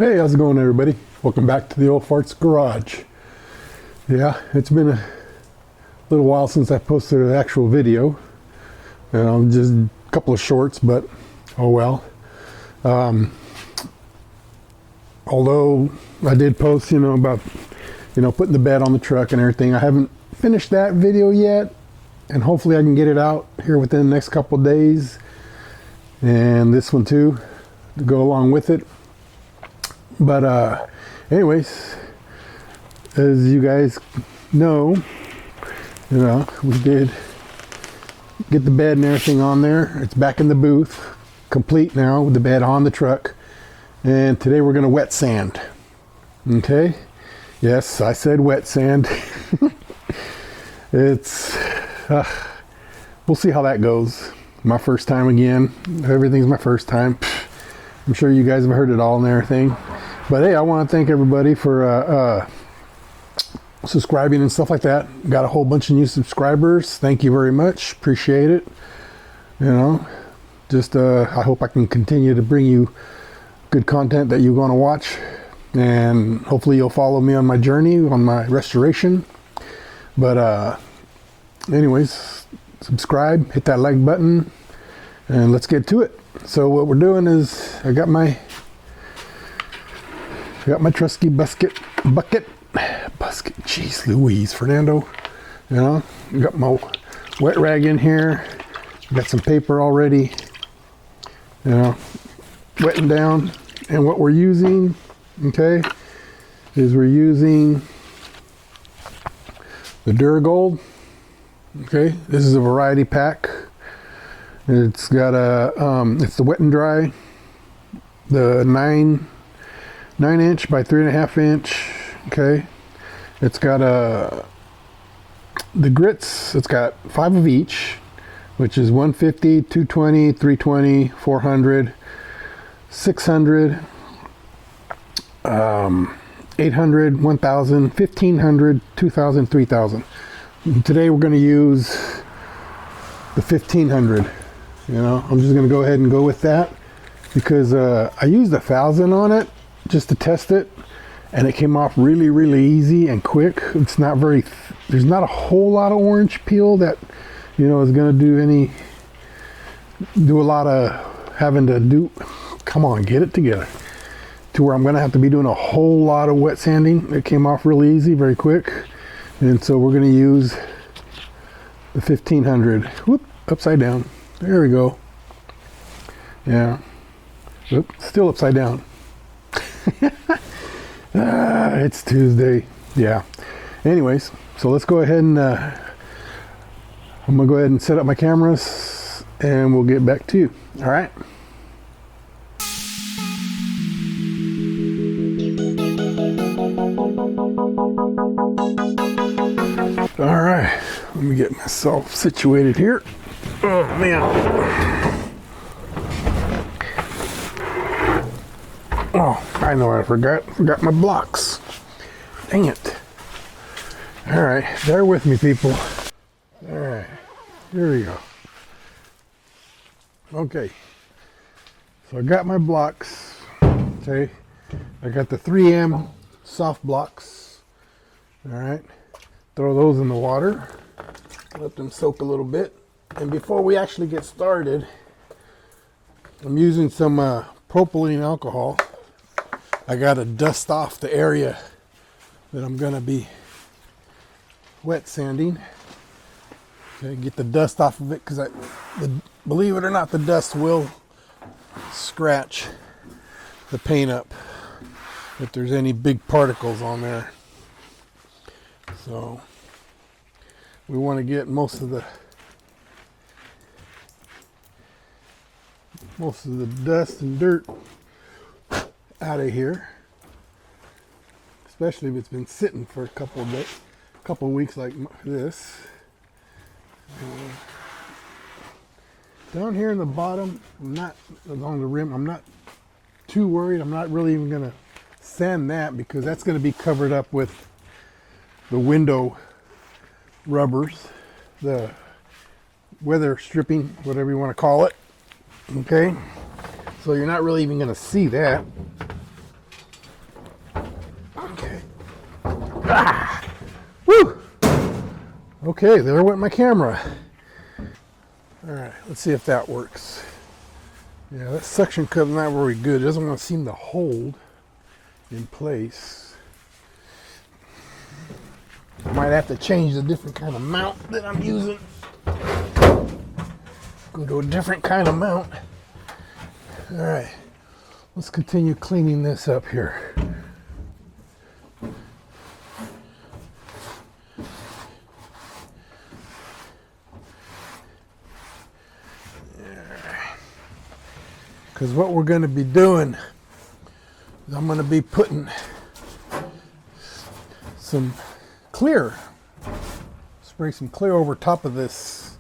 Hey, how's it going, everybody? Welcome back to the Old Farts Garage. Yeah, it's been a little while since I posted an actual video. Just a couple of shorts, but oh well. Although I did post, about, putting the bed on the truck and everything. I haven't finished that video yet, and hopefully I can get it out here within the next couple of days. And this one too, to go along with it. But anyways, as you guys know, we did get the bed and everything on there. It's back in the booth, complete now with the bed on the truck. And today we're going to wet sand. Okay? Yes, I said wet sand. It's we'll see how that goes. My first time again. Everything's my first time. I'm sure you guys have heard it all and everything. But hey, I want to thank everybody for subscribing and stuff like that. Got a whole bunch of new subscribers. Thank you very much. Appreciate it. Just I hope I can continue to bring you good content that you're going to watch. And hopefully you'll follow me on my journey, on my restoration. But anyways, subscribe, hit that like button, and let's get to it. So what we're doing is I got my trusty bucket. Jeez Louise, Fernando. Got my wet rag in here. Got some paper already. Wetting down. And what we're using, okay, is we're using the DURA-BLOCK. Okay, this is a variety pack. It's got it's the wet and dry, the 9 inch by 3.5 inch. Okay, it's got the grits. It's got 5 of each, which is 150, 220, 320, 400, 600, 800, 1000, 1500, 2000, 3000. Today we're going to use the 1500. I'm just going to go ahead and go with that because I used 1000 on it just to test it, and it came off really, really easy and quick. It's not very, there's not a whole lot of orange peel that, is going to do a lot of having to do, come on, get it together, to where I'm going to have to be doing a whole lot of wet sanding. It came off really easy, very quick. And so we're going to use the 1500. Whoop, upside down. There we go. Yeah. Whoop, still upside down. It's Tuesday. Yeah. Anyways, so let's go ahead and I'm going to go ahead and set up my cameras and we'll get back to you. All right. All right, let me get myself situated here. Oh man. Oh, I know I forgot my blocks. Dang it. All right, bear with me, people. All right, here we go. Okay, so I got my blocks. Okay, I got the 3M soft blocks. All right, throw those in the water, let them soak a little bit. And before we actually get started, I'm using some propylene alcohol. I got to dust off the area that I'm going to be wet sanding. Okay, get the dust off of it, because believe it or not, the dust will scratch the paint up if there's any big particles on there. So we want to get most of the dust and dirt out of here, especially if it's been sitting for a couple of weeks like this. Down here in the bottom, I'm not along the rim, I'm not too worried. I'm not really even going to sand that because that's going to be covered up with the window rubbers, the weather stripping, whatever you want to call it. Okay, so you're not really even going to see that. Woo! Okay, there went my camera. All right, let's see if that works. Yeah, that suction cup is not very good. It doesn't want to seem to hold in place. I might have to change the different kind of mount that I'm using. Go to a different kind of mount. All right, let's continue cleaning this up here. Because what we're going to be doing is I'm going to be putting some clear, spray some clear over top of this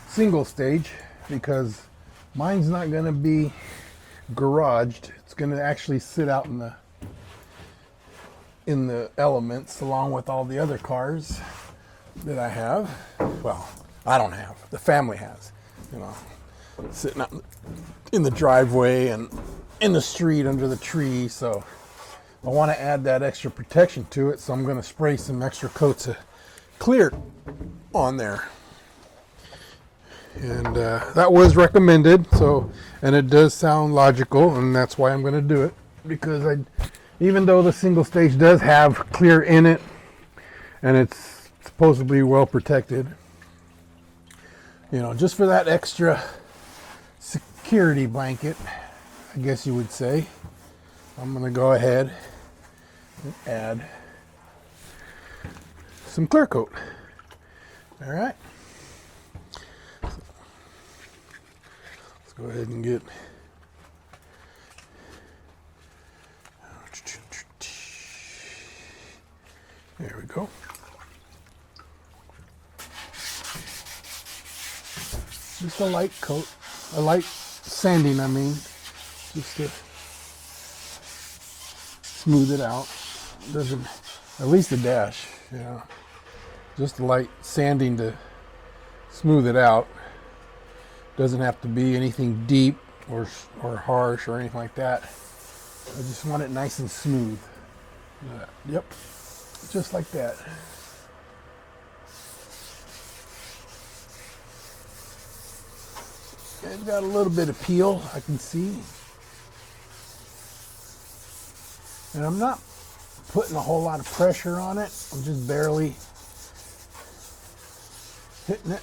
single stage, because mine's not going to be garaged. It's going to actually sit out in the elements along with all the other cars that I have. Well, I don't have. The family has, you know, sitting out in the driveway and in the street under the tree. So I want to add that extra protection to it, so I'm going to spray some extra coats of clear on there. And that was recommended, so, and it does sound logical, and that's why I'm going to do it, because even though the single stage does have clear in it and it's supposedly well protected, you know, just for that extra security blanket, I guess you would say, I'm going to go ahead and add some clear coat. All right. Let's go ahead and get there we go. Just a light coat, a light sanding, I mean, just to smooth it out. Doesn't, at least the dash, you know, just a light sanding to smooth it out. Doesn't have to be anything deep or harsh or anything like that. I just want it nice and smooth. Yep, just like that. It's got a little bit of peel, I can see. And I'm not putting a whole lot of pressure on it. I'm just barely hitting it.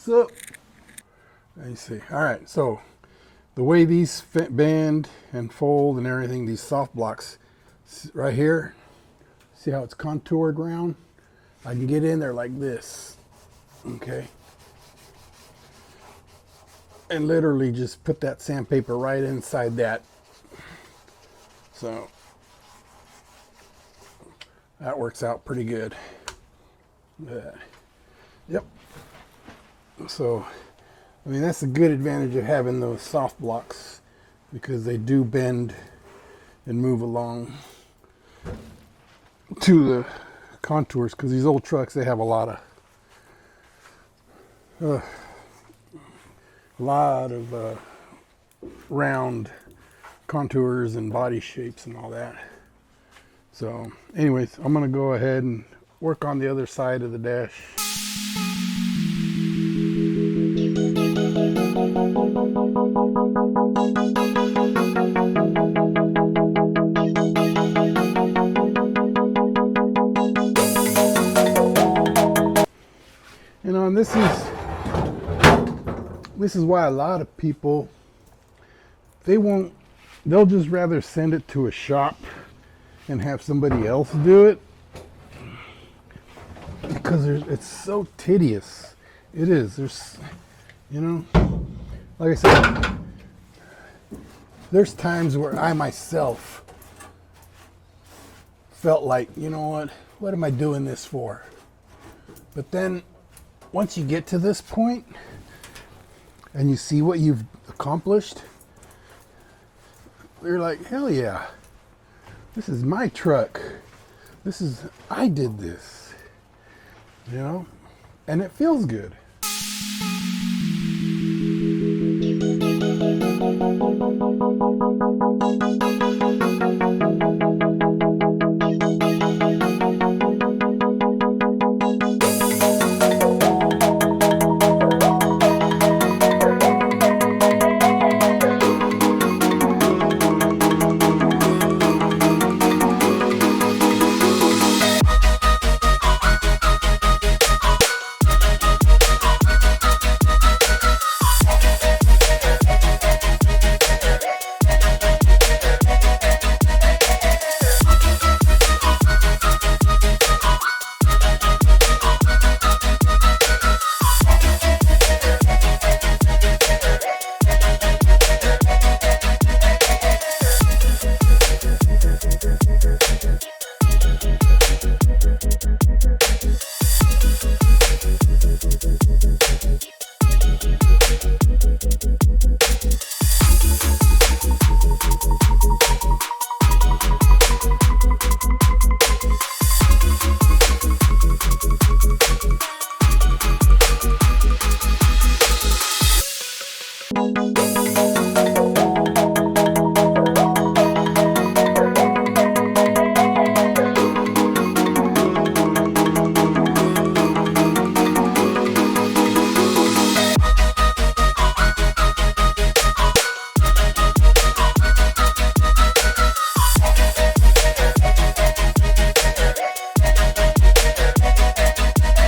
So, let me see. All right, so the way these bend and fold and everything, these soft blocks right here, see how it's contoured round? I can get in there like this, okay? And literally just put that sandpaper right inside that. So that works out pretty good. Yep. So, I mean, that's a good advantage of having those soft blocks, because they do bend and move along to the contours, because these old trucks, they have a lot of round contours and body shapes and all that. So anyways, I'm going to go ahead and work on the other side of the dash. You know, and this is this is why a lot of people, they'll just rather send it to a shop and have somebody else do it, because it's so tedious. It is. There's, you know, like I said, there's times where I myself felt like, you know what am I doing this for? But then once you get to this point and you see what you've accomplished, you're like, hell yeah, this is my truck. I did this, you know, and it feels good.